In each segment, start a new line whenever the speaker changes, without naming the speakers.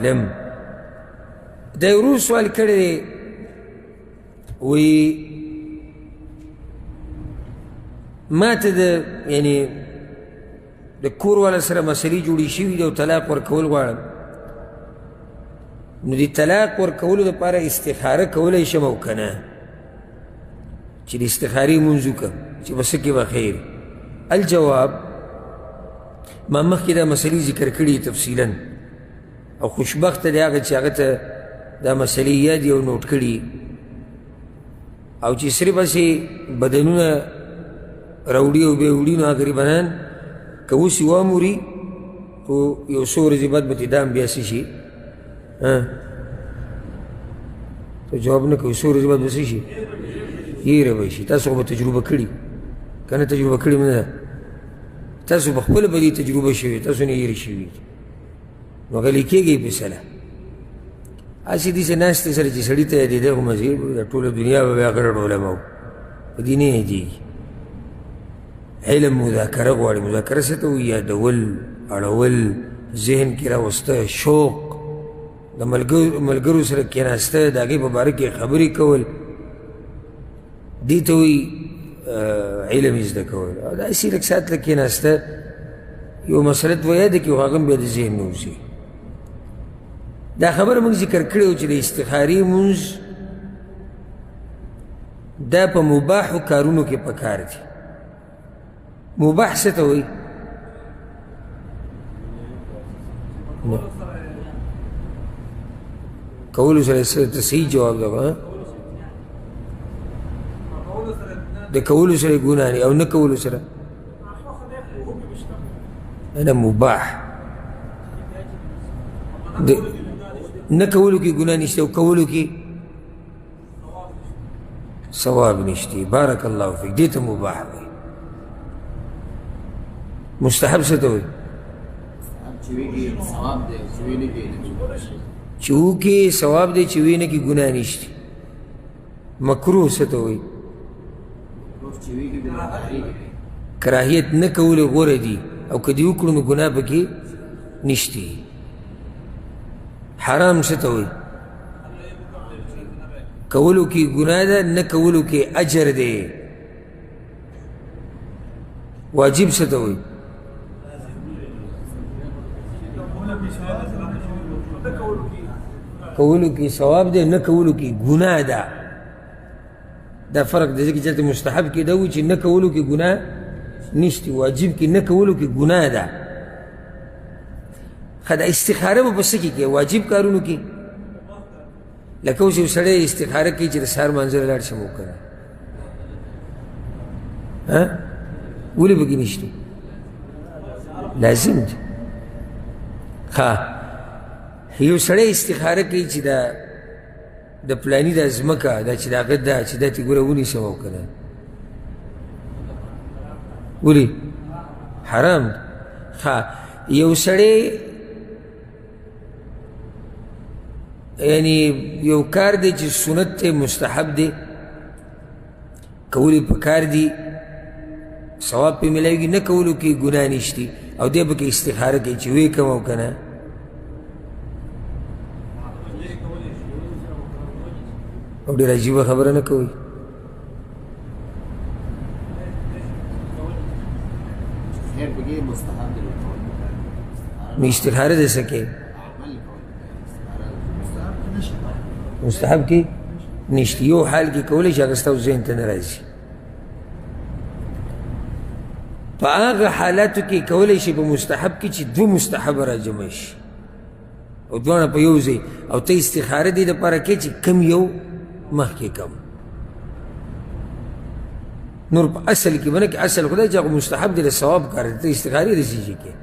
عالم دا یو ورور سوال کړی دی وی ما ته د یعنی د کور والا سره مسلې جوړې شوي دي او طلاق ورکول غواړم نو د طلاق ورکولو دپاره استخاره کولی شم او که نه چې د استخارې لمونځ وکړم چې په څه کې به خیر الجواب ما مخکې دا مسلې ذکر کړي تفصیلا او خوشبخته دی هغه چې هغه ته دا مسلې یادې او نوټ کړي او چې صرف هسې بدنونه راوړي او بیا وړي نو هغه غریبانان که اوس یې واموري خو یو څو ورځې بعد به دا هم بیا څه شي ته جواب نه کوي څو ورځې بعد به څه شي یېره به شي تاسو خو به تجربه کړي که نه تجربه کړې نه ده تاسو په خپله به دې تجربه شوې تاسو نه یېرې شوي نو غلی کېږئ فیصله هسې داسې ناستې سره چې سړي ته یادېده خو مزې ټوله دنیا به بیا ګډ علما وو په دې نه یادېږي علم مذاکره غواړي مذاکره څه ته وایي یادول اړول ذهن کې راوسته شوق د ملګرو سره کېناسته د هغې په باره کې خبرې کول دې ته وایي علم یې زده کول او داسې لږ ساعت لږ کېناسته یو مسله ته یاده کړي خو هغه هم بیا د ذهن نه وځي دا خبره موږ ذکر کړې وو چې د استخارې لمونځ دا په مباحو کارونو کې پکار دي مباح څه ته وایي کولو سره ته صحیح جواب ده د کولو سره ګناه نه او نه کولو سره انا مباح نه کولو کې ګناه نشته او کولو کې ثواب نشته بارک الله فیک دې ته مباح وایي مستحب څه ته وایي چې وکړي ثواب دی چې ویې نه کړي ګناه نشته مکروه څه ته وایي کراهیت نه کول غوره دي او که دې وکړو نو ګناه پکې نشته حرام څه ته وایي کولو کې ګناه ده نه کولو کې اجر دی واجب څه ته وایي کولو کې ثواب دی نه کولو کې ګناه ده دا فرق دی ځکه چې هلته مستحب کې دا وایي چې نه کولو کې ګناه نشته واجب کې نه کولو کې ګناه ده ښه دا استخاره به په څه کې کوي واجب کارونو کې لکه اوس یو سړی استخاره کوي چې د سهار لمانځه لاړ شم او که نه ولې پکې نشته لازم دی ښه یو سړی استخاره کوي چې د پلاني دا ځمکه دا چې د هغه ده چې دا ترې ګوره ونیسم او که نه ولې حرام دی ښه یو سړی یعنی یو کار دی چې سنت دی مستحب دی کول یې پکار دي ثواب پې میلاویږي نه کولو کې ګناه نشتي او دی پکې استخاره کوي چې ویې کم او که نه او ډېر عجیبه خبره نه کوئ نو استخاره دې څه کوي مستحب کې نشته یو حال کې کولی شي هغه ستاسو ذهن ته نه راځي په هغه حالاتو کې کولی شي په مستحب کې چې دوه مستحبه راجمع شي او دواړه په یو ځای او ته استخاره دې دپاره کوې چې کم یو مخکې کم نور په اصل کې به نه کې اصل خدای چې هغه مستحب دی د ثواب کار دی ته استخارې داسې شي کې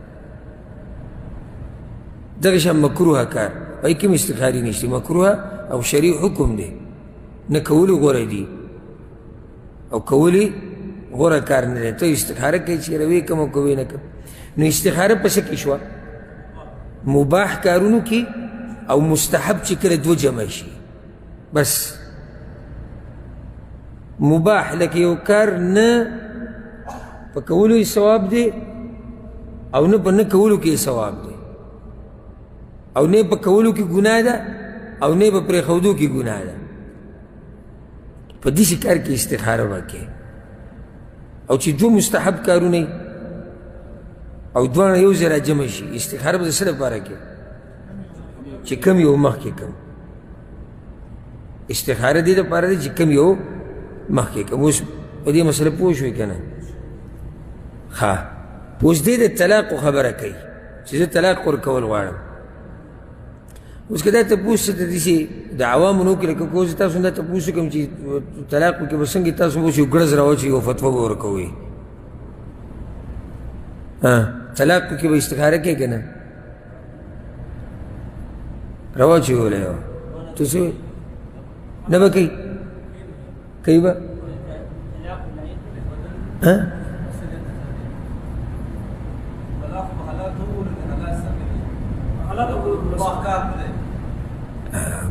دغه شان مکروه کار پای کې هم استخارې نشته مکروه او شریع حکم دی نه کولو غوره دي او کولی غوره کار نه دی ته استخاره کوي چې روی کم او کوي نه کم نو استخاره په څه کې شوه مباح کارونو کې او مستحب چې کله دوه جمع شي بس مباح لکه یو کار نه په کولو یې ثواب دی او نه په نه کولو کې یې ثواب دی او نه په کولو کې ګناه ده او نه په پرېښودو کې ګناه ده. په داسې کار کې استخاره وکړې او چې دوه مستحب کارونه وي او دواړه یو ځای راجمع شي، استخاره به د څه لپاره کې چې کم یو مخکې کم. استخاره دې دپاره دی چې کم یو مخکې کم. اوس په دې مسله پوه شوې که نه؟ ښه، اوس دې د طلاقو خبره کوي چې زه طلاق ورکول غواړم. اوس که دا تپوس ته داسې د عوامو نه وکړي لکه که اوس تاسو دا تپوس وکړم چې طلاق وکړي به څنګه تاسو به اوس یو ګړز راواچوئ یو فتوا به ورکوئ. طلاق وکړي به استخاره کوي که نه؟ راواچوئ یو ته څه وایي؟ نه به کوي؟ کوي به؟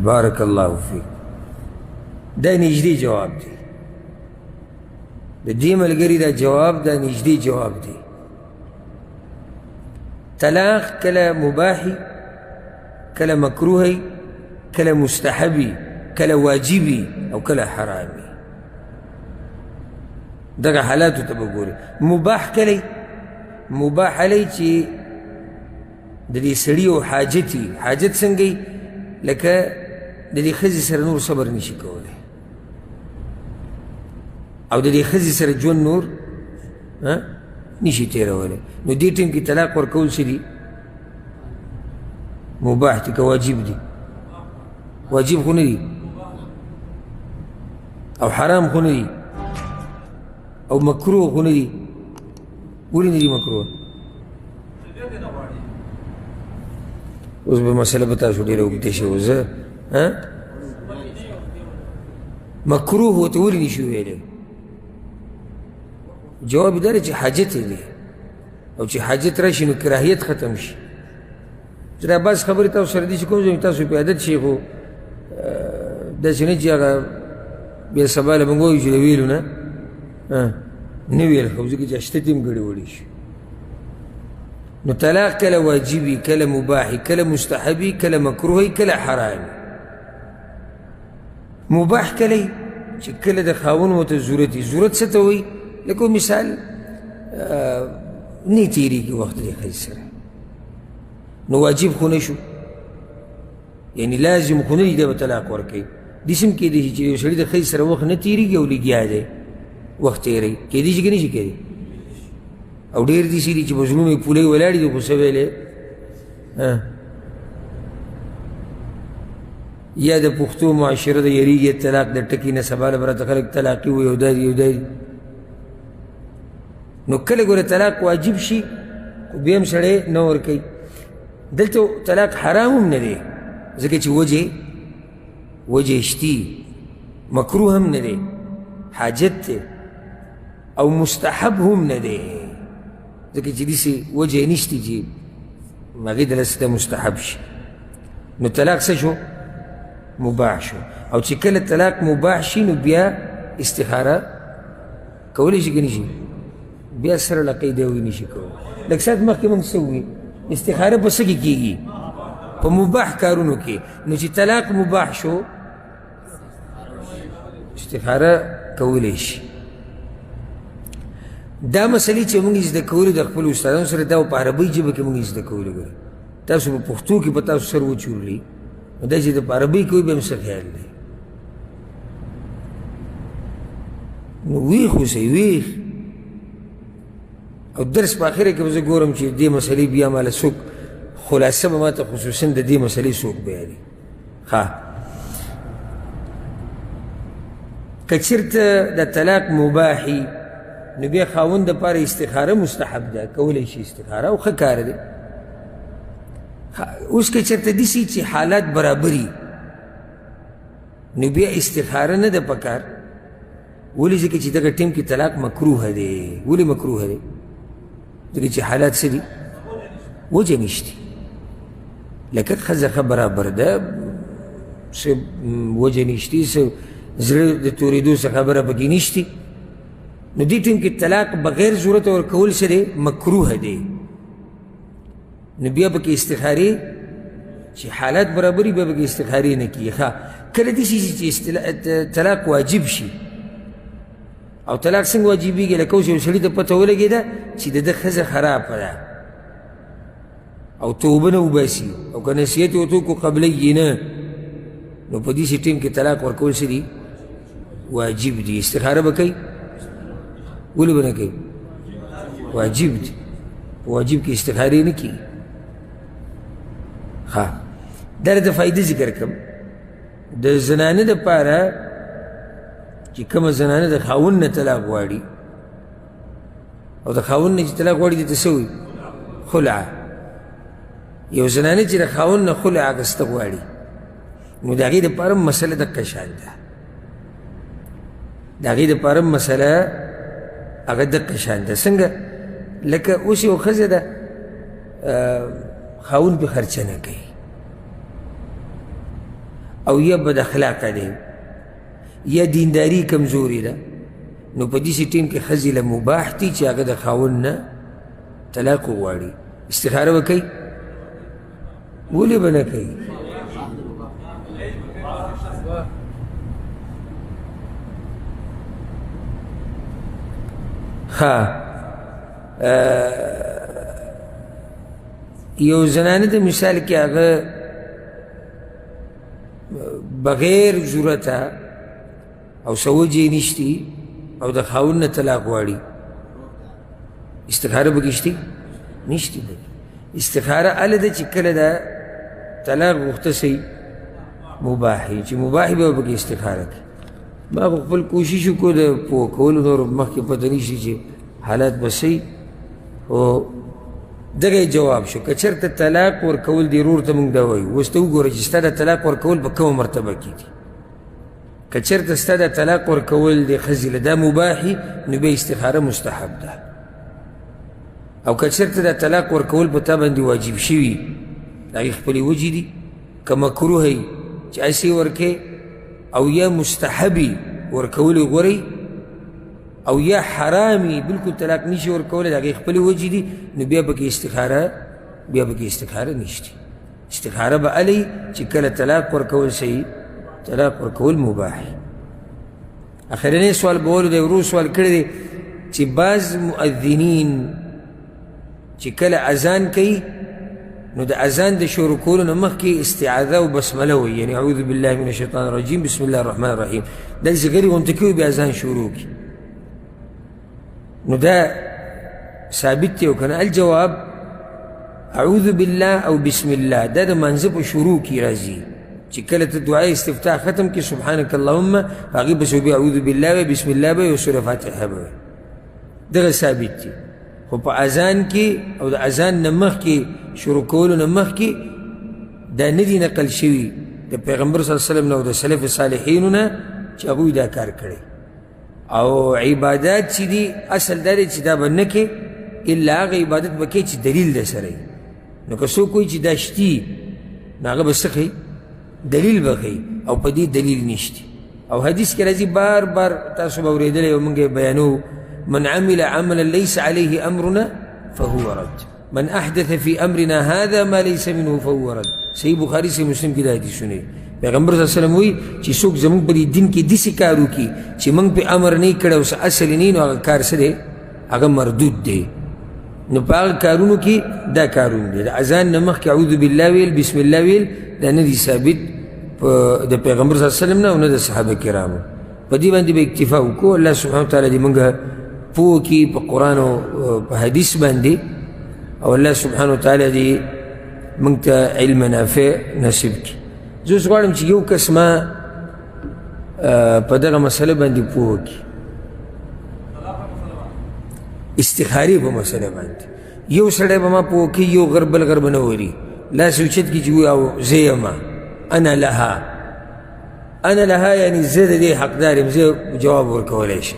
بارک الله فیک. دا نږدې جواب دی د دې ملګري، دا جواب دا نږدې جواب دی. طلاق کله مباحي، کله مکروهی، کله مستحبی، کله واجبی او کله حرامي. دغه حالاتو ته به ګورې. مباح کلی مباح علی چې د دې سړي او حاجت وي. حاجت څنګه وي؟ لکه د دې ښځې سره نور صبر نشي کولی او د دې ښځې سره ژوند نور نشي تېرولی، نو دې ټیم کې طلاق ورکول څه دي؟ مباح دي که واجب دي؟ واجب خو نه دي او حرام خو نه دي او مکروه خو نه دي. ولې نه دي مکروه؟ اوس به مسله به تاسو ډېره اوږده شي. اوس مکروه ورته ولې نشي ویلی؟ جواب دا دی چې حاجت دی او چې حاجت راشي نو کراهیت ختم شي. چې دا بعض خبرې تاسو سره دي چې کوم ځای تاسو پې عادت شي، خو داسې نه چې هغه بیا سبا له موږ وایو چې د ویلو نه نه ویل خو ځکه چې اشته تیم ګډوډي شي. نو طلاق کله واجبي، کله مباحي، کله مستحبي، کله مکروهي، کله حرامي. مباح کله چې کله د خاوند ورته ضرورت وي. ضرورت څه ته وایي؟ لکه مثال نه تېرېږي وخت د ښځې سره، نو واجب خو نه شو، یعنی لازم خو نه دي دی به طلاق ورکوي. داسې هم کېدای شي چې یو سړي د ښځې سره وخت نه تېرېږي او لګیا دی وخت تېروي. کېدای شي که نه شي کېدی؟ او ډېر داسې دي چې په زړونو یې پولۍ ولاړې دي، خو څه ویلی یا د پښتو معاشره د یریږي طلاق د ټکي نه، سبا له به راته خلک طلاقي وایي او دا دي او دا دي. نو کله ګوره طلاق واجب شي خو بیا هم سړی نه ورکوي. دلته طلاق حرام هم نه دی ځکه چې وجه شتي، مکروه هم نه دی، حاجت دی، او مستحب هم نه دی ځکه چې داسې وجه نشتی چې هغې دلته د مستحب شي. نو طلاق څه شو؟ مباح شو. او چې کله طلاق مباح شي نو بیا استخاره کولی شي که نه شي؟ بیا سره لقی دی وی نشي کولی. لږ ساعت مخکې موږ څه ووي؟ استخاره په څه کې کېږي؟ په مباح کارونو کې. نو چې طلاق مباح شو استخاره کولی شي. دا مسلې چې موږ زده کولې د خپلو استادانو سره، دا په عربۍ ژبه کې موږ زده کولې. ګورئ تاسو په پښتو کې به تاسو سر وچورلي، نو دا چې د په عربۍ کوي بیا هم څه خیال دی؟ نو ویښ اوسئ، ویښ. او درس په آخره کې به زه ګورم چې دې مسلې بیا ماله څوک خلاصه به ما ته خصوصا د دې مسلې څوک بیانوي. ښه، که چېرته د طلاق مباحي نو بیا خاوند دپاره استخاره مستحب ده، کولی شي استخاره او ښه کار دی. اوس که چېرته داسې چې حالات برابري نو بیا استخاره نه ده پکار. ولې؟ ځکه چې دغه ټیم کې طلاق مکروه دی. ولې مکروه دی؟ ځکه چې حالات څه دي؟ وجه نشتی. لکه ښځه ښه برابر ده، څه وجه نشتی، څه زړه د تورېدو څه خبره پکې نشتی، نو دې ټیم کې طلاق بغیر ضرورت ورکول څه دی؟ مکروه دی. نو بیا پکې استخارې چې حالات برابري به پکې استخارې نه کیږي. ښه کله داسې شي چې طلاق واجب شي. او طلاق څنګه واجبېږي؟ لکه اوس یو سړي ته پته ولګېده چې د ده ښځه خرابه ده او توبه نه وباسي او که نصیحت یې ورته وکړو قبلوي نه، نو په دې ټیم کې طلاق ورکول څه دي؟ واجب دي. استخاره به کوي؟ ولې به نه کوي؟ واجب دي. په واجب کې استخارې نه کېږي. ښه دا د فایده ذکر کړم. د زنانه دپاره چې کومه زنانه د خاوند نه طلاق غواړي او د خاوند نه چې طلاق غواړي دې ته څه وایي؟ خلعه. یو زنانه چې د خاوند نه خلع اخیسته غواړي نو د هغې دپاره مسله دقه شان ده. د هغې دپاره مسله هغه دقه شان ده. څنګه؟ لکه اوس یو ښځه ده خاوند پې خرچه نه کوي او یا بد اخلاقه دی یا دینداري کمزوري ده، نو په دې ټیم کې ښځې له مباح دي چې هغه د خاوند نه طلاق وغواړي. استخاره به کوي؟ ولې به نه کوي؟ ښه یو زنانه د مثال کې هغه بغیر ضرورته او څه وجې نشتي او د خاوند نه طلاق غواړي، استخاره پکې شتي؟ نشتي پکې. استخاره هله ده چې کله د طلاق غوښته شي مباح وي، چې مباح وي به پکې استخاره کوي. ما خو خپل کوشش وکړو د پوه کولو نور مخکې پته نشي چې حالات به صحیح او دغه جواب شو. که چېرته طلاق ورکول دې ورور ته مونږ دا وایو اوس ته وګوره چې ستا د طلاق ورکول په کومه مرتبه کې دي. که چېرته ستا د طلاق ورکول د ښځې له دا مباحي نو بیا استخاره مستحب ده، او که چېرته د طلاق ورکول په تا باندې واجب شوي د هغې خپلې وجې دي، که مکروه یي چې هسې ورکې او یا مستحبي ورکول غورئ او یا حرامي بلکل طلاق نشي ورکولی د هغې خپلې وجې دي، نو بیا پکې استخاره نشته. استخاره به هله وي چې کله طلاق ورکول شي طلاق ورکول مباح. اخرنی سوال به ولو دی ورو سوال کړی دی چې بعض مؤذنین چې کله اذان کوي نو د اذان د شروع کولو نه مخکې استعاذه او بسمله وایي، یعنی اعوذ بالله من الشیطان الرجیم بسم الله الرحمن الرحیم. داسې غري غونته کوي بیا اذان شروع کړي، نو دا ثابت دی او که نه؟ الجواب اعوذ بالله او بسم الله دا د منځه په شروع کې راځي چې کله ته دعای استفتاح ختم کې سبحانک اللهم هغې پسې بیا اعوذ بالله به بسم الله به یو سوره فاتحه به دغه ثابت دي. خو په اذان کې او د اذان نه مخکې شروع کولو نه مخکې دا نه دي نقل شوي د پیغمبر صلی الله علیه وسلم نه او د سلف صالحینو نه چې هغوی دا کار کړی. او عبادات چې دي اصل دا دی چې دا به نه کې الا هغه عبادت به کوي چې دلیل در سره وي. نو که څوک وایي چې دا شتي نو هغه به څه کوي؟ دلیل به کوي، او په دې دلیل نشته. او حدیث کې راځي بار بار تاسو به اورېدلی او موږ یې بیانو من عمل عملا ليس عليه امرنا فهو رد من احدث في امرنا هذا ما ليس منه فهو رد. صحیح بخاري صحیح مسلم کې دا حدیثونه دي. پیغمبر صلی الله علیه وسلم وایي چې څوک زموږ په دې دین کې داسې کار وکړي چې موږ پې امر نه یې کړی او څه اصل یې نه وي نو هغه کار څه دی؟ هغه مردود دی. نو په هغه کارونو کې دا کارونه دی. د اذان نه مخکې اعوذ بالله ویل بسم الله ویل دا نه دي ثابت د پیغمبر صلی الله علیه وسلم نه او نه د صحابه کرامو. په دې باندې به اکتفا وکړو. الله سبحانه وتعالی دې موږ پوه کړي په قرآن او په حدیث باندې، او الله سبحانه وتعالی دې موږ ته علم نافع نصیب کړي. زه اوس غواړم چې یو کس ما په دغه مسله باندې پوه کړي، استخارې په مسله باندې. یو سړی به ما پوه کړي یو غر بل غر به نه وري لاس اوچت کړي چې او زه یمه انا لها یعنی زه د دې حقدار یم، زه جواب ورکولی شم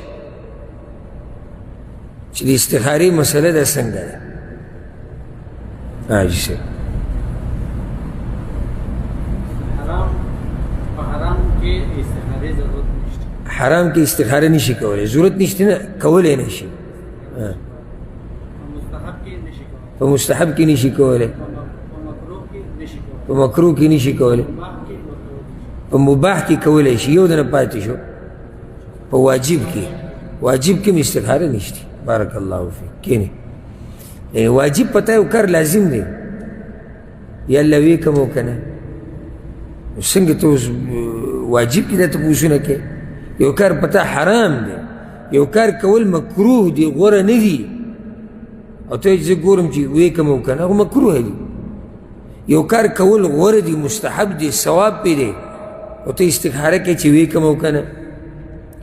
چې د استخارې مسله ده څنګه ده. حاجي صاحب حرام کې استخاره نشي کولی، ضرورت نشته نه کولی نشي. په مستحب کې نشي کولی، په مکروه کې نشي کولی، په مباح کې کولی شي. یو دنه پاتې شو په واجب کې. واجب کې م استخاره نشته. بارک الله فیک. کینې یعنی واجب پته یو کار لازم دی، یا الله وی کوم او که نه. څنګه ته اوس واجب کې دا تپوسونه کوې؟ یو کار پته حرام دی، یو کار کول مکروه دی، غوره نه دی، او ته زه ګورم چې وی کوم او که نه، هغه مکروه دی. یو کار کول غوره دی، مستحب دی، ثواب پې دی، او ته استخاره کوې چې وی کوم او که نه.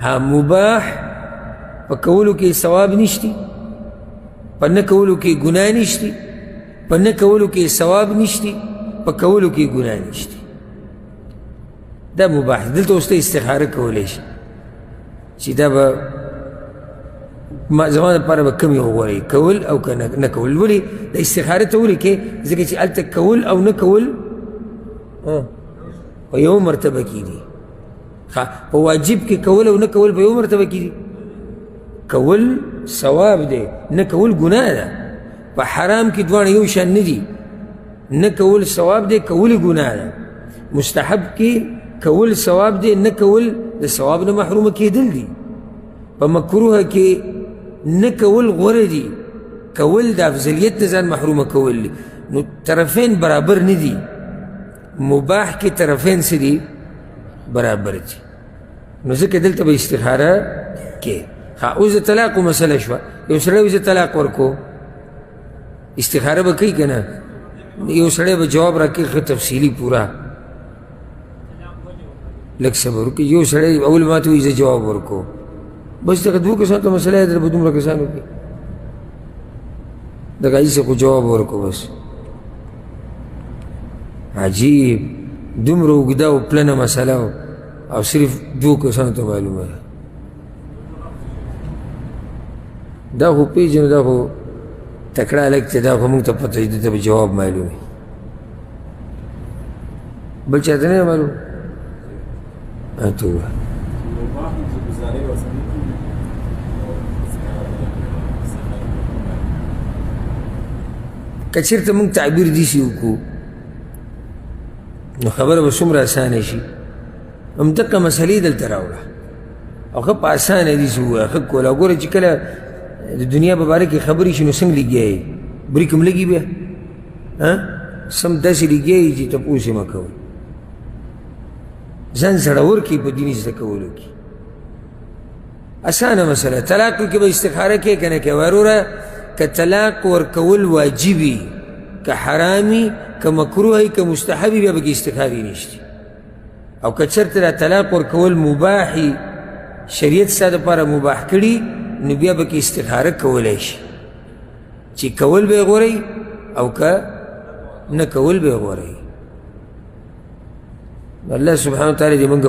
ها مباح په کولو کې ثواب نشتی، په نه کولو کې ګناه نشتی، په نه کولو کې ثواب نشتی، په کولو کې ګناه نشتی. دا مباح. دلته اوس ته استخاره کولی شي چې دا به زما دپاره به کوم یو غوره کول او که نه کول. ولې د استخاره ته ولې کې؟ ځکه چې هلته کول او نه کول په یو مرتبه کې دي. په واجب کې کول او نه کول په یو مرتبه کې دي. کول ثواب دی، نه کول ګناه ده. په حرام کې دواړه یو شان نه دي. نه کول ثواب دی، کول ګناه ده. مستحب کې کول ثواب دی، نه کول د ثواب نه محرومه کېدل دي. په مکروه کې نه کول غوره دي، کول د افضلیت نه ځان محرومه کول دي. نو طرفین برابر نه دي. مباح کې طرفین څه دي؟ برابر دي. نو ځکه دلته به استخاره کې. اوس د طلاقو مسله شوه. یو سړی زه طلاق ورکو، استخاره به کوي که نه؟ یو سړی به جواب راکوي ښه تفصیلي پوره. لږ صبر وکړي. یو سړی اول ما ته وایي زه جواب ورکو، بس دغه دوه کسانو ته مسله یې در به دومره کسانو کې دغه ایسې خو جواب ورکو. بس عجیب، دومره اوږده او پلنه مسله او صرف دوه کسانو ته معلومه ده. دا خو پېژنو، دا خو تکړه هلک دی، دا خو موږ ته پته ده، ته به جواب معلوم وي، بل چا ته نه معلوم. ته ووایه. که چېرته موږ تعبیر داسې وکړو نو خبره به څومره اسانه شي. همدغه مسلې دلته راوړه او ښه په اسانه داسې ووایه، ښه کوله. ګوره چې کله د دنیا په باره کې خبرې شي نو څنګه لګیا یې؟ بریک هم لګي بیا سم داسې لګیا یې چې تپوس یې مه کوئ. ځان زړور کړي په دیني زده کولو کې. اسانه مسله. طلاق کې به استخاره کوې که نه کوې؟ وروره که طلاق ورکول واجبي، که حرامي، که مکروهي، که مستحبي، بیا پکې استخارې نشته. او که چېرته دا طلاق ورکول مباحي، شریعت ستا دپاره مباح کړي، نو بیا پکې استخاره کولی شي چې کول به یې غوره او که نه کول به یې غوره. الله سبحانه وتعالی دې موږ